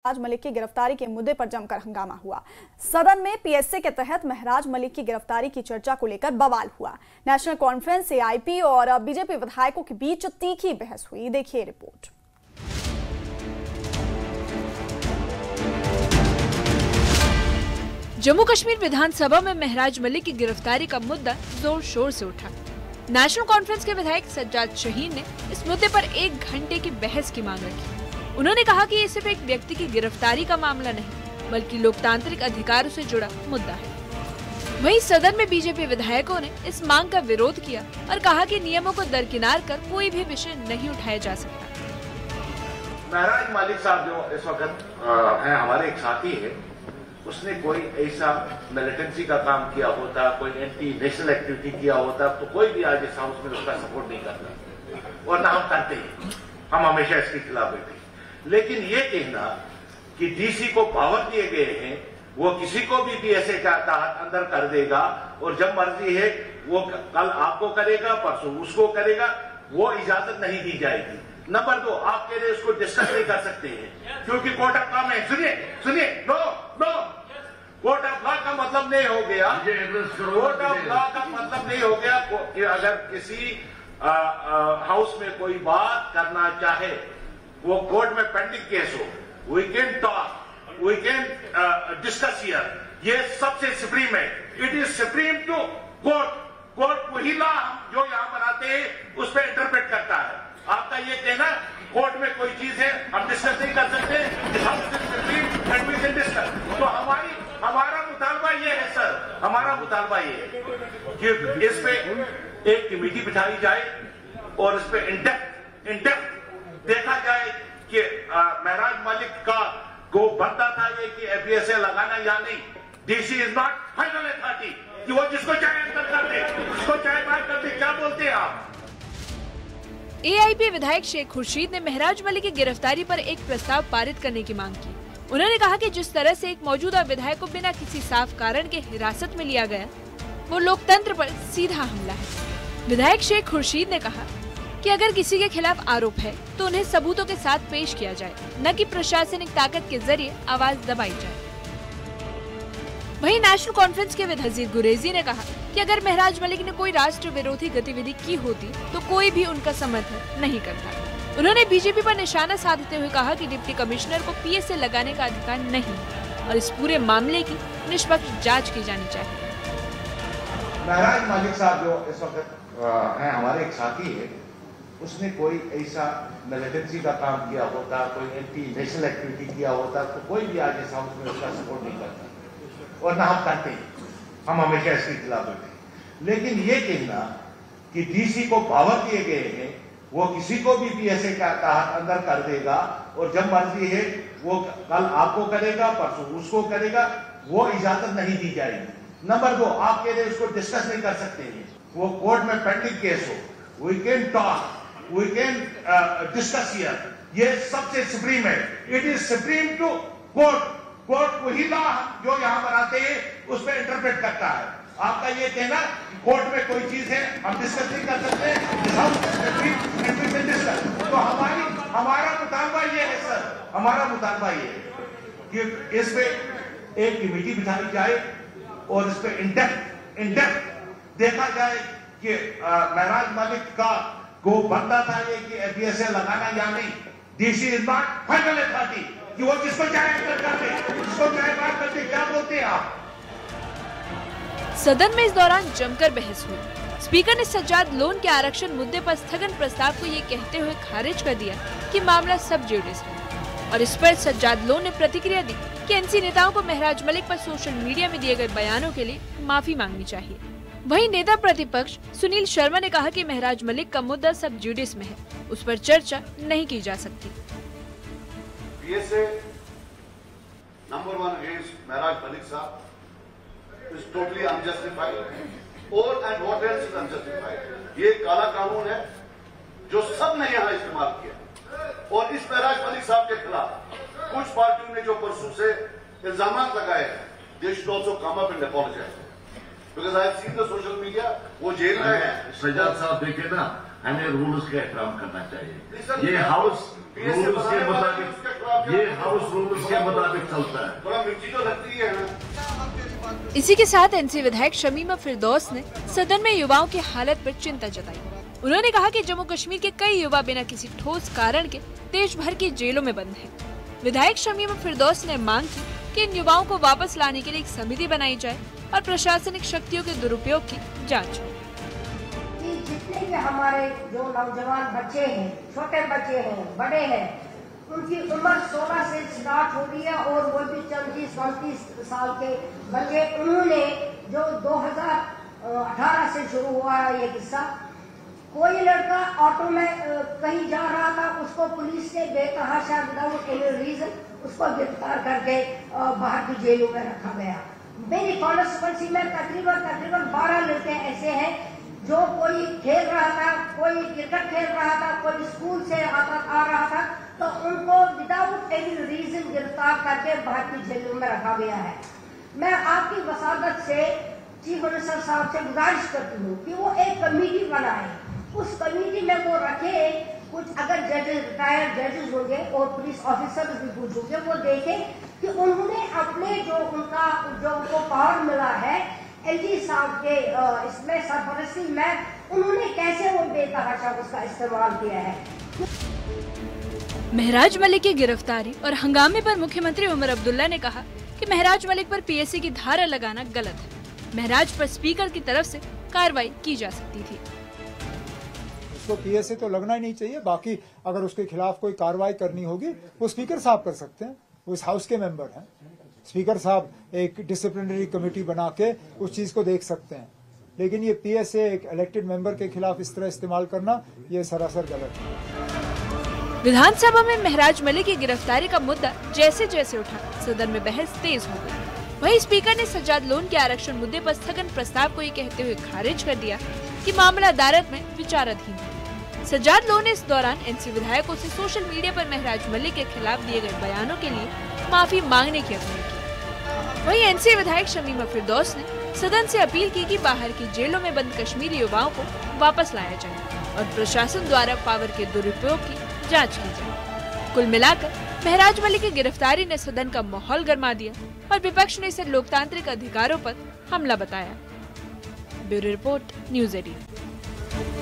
महराज मलिक की गिरफ्तारी के मुद्दे पर जमकर हंगामा हुआ। सदन में पीएसए के तहत महराज मलिक की गिरफ्तारी की चर्चा को लेकर बवाल हुआ। नेशनल कॉन्फ्रेंस, एआईपी और बीजेपी विधायकों के बीच तीखी बहस हुई। देखिए रिपोर्ट। जम्मू कश्मीर विधानसभा में महराज मलिक की गिरफ्तारी का मुद्दा जोर शोर से उठा। नेशनल कॉन्फ्रेंस के विधायक सज्जाद शहीन ने इस मुद्दे पर 1 घंटे की बहस की मांग रखी। उन्होंने कहा कि ये सिर्फ एक व्यक्ति की गिरफ्तारी का मामला नहीं, बल्कि लोकतांत्रिक अधिकारों से जुड़ा मुद्दा है। वहीं सदन में बीजेपी विधायकों ने इस मांग का विरोध किया और कहा कि नियमों को दरकिनार कर कोई भी विषय नहीं उठाया जा सकता। महराज मलिक साहब जो इस वक्त है, हमारे एक साथी है, उसने कोई ऐसा मिलिटेंसी का काम किया होता, कोई एंटी नेशनल एक्टिविटी किया होता, तो कोई भी आज इस हाउस में उसका सपोर्ट नहीं करता, और ना हम करते हैं। हम हमेशा इसके खिलाफ बैठे। लेकिन ये कहना कि डीसी को पावर दिए गए हैं, वो किसी को भी पीएसए का तहत अंदर कर देगा और जब मर्जी है वो कल आपको करेगा, परसों उसको करेगा, वो इजाजत नहीं दी जाएगी। नंबर 2, आप कह रहे उसको डिस्कस नहीं कर सकते हैं क्योंकि कोर्ट ऑफ लॉ में, सुनिए, नो, कोर्ट ऑफ लॉ का मतलब नहीं हो गया, कोर्ट ऑफ लॉ का मतलब नहीं हो गया कि अगर किसी हाउस में कोई बात करना चाहे, वो कोर्ट में पेंडिंग केस हो, we can talk, we can discuss here. ये सबसे सुप्रीम है, it is supreme to court. Court वही लॉ जो यहां बनाते हैं उस पर इंटरप्रेट करता है। आपका ये कहना कोर्ट में कोई चीज है हम डिस्कस नहीं कर सकते, तो हमारा मुतालबा ये है सर, हमारा मुतालबा ये है कि इस पे एक कमेटी बिठाई जाए और इस पे इंडेप्थ देखा जाए कि महराज मलिक का को बनता था ये कि एफबीएसए लगाना या नहीं। DC is not final authority कि वो जिसको चाहे अंदर कर दे, जिसको चाहे बात कर दे। क्या बोलते हैं आप? एआईपी विधायक शेख खुर्शीद ने महराज मलिक की गिरफ्तारी पर एक प्रस्ताव पारित करने की मांग की। उन्होंने कहा कि जिस तरह से एक मौजूदा विधायक को बिना किसी साफ कारण के हिरासत में लिया गया, वो लोकतंत्र पर सीधा हमला है। विधायक शेख खुर्शीद ने कहा कि अगर किसी के खिलाफ आरोप है तो उन्हें सबूतों के साथ पेश किया जाए, न कि प्रशासनिक ताकत के जरिए आवाज दबाई जाए। वहीं नेशनल कॉन्फ्रेंस के विधायक हजीर गुरेजी ने कहा कि अगर महराज मलिक ने कोई राष्ट्र विरोधी गतिविधि की होती तो कोई भी उनका समर्थन नहीं करता। उन्होंने बीजेपी पर निशाना साधते हुए कहा कि डिप्टी कमिश्नर को पीएसए लगाने का अधिकार नहीं और इस पूरे मामले की निष्पक्ष जांच की जानी चाहिए। महराज मलिक साहब जो इस वक्त है, हमारे एक साथी है, उसने कोई ऐसा मिलिटेंसी का काम किया होता, कोई एंटी नेशनल एक्टिविटी किया होता, तो कोई भी आज इस हाउस में उसका सपोर्ट नहीं करता, और ना हम करते हैं। हम हमेशा इसके खिलाफ बैठे। लेकिन ये कहना कि डीसी को पावर दिए गए हैं, वो किसी को भी पीएसए का तहत अंदर कर देगा और जब मर्जी है वो कल आपको करेगा, परसों उसको करेगा, वो इजाजत नहीं दी जाएगी। नंबर 2, आप कह रहे उसको डिस्कस नहीं कर सकते हैं, वो कोर्ट में पेंडिंग केस हो, we can talk, we can discuss here. ये सबसे सुप्रीम है, it is supreme to court. Court वही लॉ जो यहां बनाते हैं उस पर इंटरप्रेट करता है। आपका ये कहना कोर्ट में कोई चीज है हम डिस्कस नहीं कर सकते, तो हमारा मुतालबा ये है सर, हमारा मुतालबा ये है कि इस पे एक कमेटी बिठाई जाए और इस पे इंडेप्थ देखा जाए कि महराज मलिक का को बनता था ये कि एफबीएसए लगाना या नहीं। DC is not final authority कि वो जिसको चाहे अंदर कर दे, जिसको चाहे बात कर दे। क्या बोलते हैं आप? सदन में इस दौरान जमकर बहस हुई। स्पीकर ने सज्जाद लोन के आरक्षण मुद्दे पर स्थगन प्रस्ताव को ये कहते हुए खारिज कर दिया कि मामला सब जुडिस है, और इस पर सज्जाद लोन ने प्रतिक्रिया दी कि एनसी नेताओं को महराज मलिक पर सोशल मीडिया में दिए गए बयानों के लिए माफी मांगनी चाहिए। वहीं नेता प्रतिपक्ष सुनील शर्मा ने कहा कि महराज मलिक का मुद्दा सब जुडिस में है, उस पर चर्चा नहीं की जा सकती। पीएसए नंबर 1 अगेंस्ट महराज मलिक साहब इज टोटली अनजस्टिफाइड और व्हाट एल्स इज अनजस्टिफाइड। ये काला कानून है जो सबने यहां इस्तेमाल किया, और इस महराज मलिक साहब के खिलाफ कुछ पार्टियों ने जो परसों से इल्जाम लगाए हैं, they should also come up and apologise because I have seen the social media. वो जेल में है। सज्जाद साहब देखिए ना, हमें रूल्स का एहतराम करना चाहिए। ये हाउस रूल्स के मुताबिक चलता है। थोड़ा मिर्ची तो लगती है ना। इसी के साथ एनसी विधायक शमीमा फिरदौस ने सदन में युवाओं की हालत पर चिंता जताई। उन्होंने कहा कि जम्मू कश्मीर के कई युवा बिना किसी ठोस कारण के देश भर की जेलों में बंद हैं। विधायक शमीमा फिरदौस ने मांग की कि इन युवाओं को वापस लाने के लिए एक समिति बनाई जाए और प्रशासनिक शक्तियों के दुरुपयोग की जांच हो। जितने भी हमारे जो नौजवान बच्चे हैं, छोटे बच्चे हैं, बड़े हैं, उनकी उम्र 16 से स्टार्ट हो रही है और वो भी 34-35 साल के बच्चे, उन्होंने जो 2018 से शुरू हुआ है ये किस्सा। कोई लड़का ऑटो में कहीं जा रहा था, उसको पुलिस ने बेतहाशा विदाउट एनी रीजन उसको गिरफ्तार करके बाहर की जेलों में रखा गया। मेरी कॉन्स्टिट्यूएंसी में तकरीबन 12 लड़के ऐसे हैं जो कोई खेल रहा था, कोई क्रिकेट खेल रहा था, कोई स्कूल से आ रहा था, तो उनको विदाउट एनी रीजन गिरफ्तार करके बाहर की जेलों में रखा गया है। मैं आपकी वसादत से चीफ मिनिस्टर साहब से गुजारिश करती हूँ कि वो एक कमेटी बनाए, उस कमेटी में वो रखे कुछ, अगर जजेस, रिटायर्ड जजेस होंगे और पुलिस ऑफिसर्स भी कुछ होंगे, वो देखे कि उन्होंने अपने जो उनको पावर मिला है एलजी साहब के इसमें सरपरस्ती में, उन्होंने कैसे वो बेतहाशा उसका इस्तेमाल किया है। महराज मलिक की गिरफ्तारी और हंगामे पर मुख्यमंत्री उमर अब्दुल्ला ने कहा कि महराज मलिक पर पीएससी की धारा लगाना गलत है। महराज पर स्पीकर की तरफ से कार्रवाई की जा सकती थी। उसको पीएससी तो लगना ही नहीं चाहिए। बाकी अगर उसके खिलाफ कोई कार्रवाई करनी होगी वो स्पीकर साहब कर सकते हैं, वो इस हाउस के मेंबर हैं। स्पीकर साहब एक डिसिप्लिनरी कमेटी बना के उस चीज को देख सकते हैं, लेकिन ये पीएसए एक इलेक्टेड मेंबर के खिलाफ इस तरह इस्तेमाल करना ये सरासर गलत है। विधानसभा में महराज मलिक की गिरफ्तारी का मुद्दा जैसे जैसे उठा, सदन में बहस तेज हो गई। वहीं स्पीकर ने सज्जाद लोन के आरक्षण मुद्दे पर स्थगन प्रस्ताव को ये कहते हुए खारिज कर दिया कि मामला अदालत में विचाराधीन है। सज्जाद लोन ने इस दौरान एनसी विधायकों से सोशल मीडिया पर महराज मलिक के खिलाफ दिए गए बयानों के लिए माफी मांगने की अपील की। वहीं एनसी विधायक शमीमा फिरदौस ने सदन से अपील की कि बाहर की जेलों में बंद कश्मीरी युवाओं को वापस लाया जाए और प्रशासन द्वारा पावर के दुरुपयोग की जांच की जाए। कुल मिलाकर महराज मलिक की गिरफ्तारी ने सदन का माहौल गरमा दिया और विपक्ष ने इसे लोकतांत्रिक अधिकारों पर हमला बताया। Bureau report, news 18।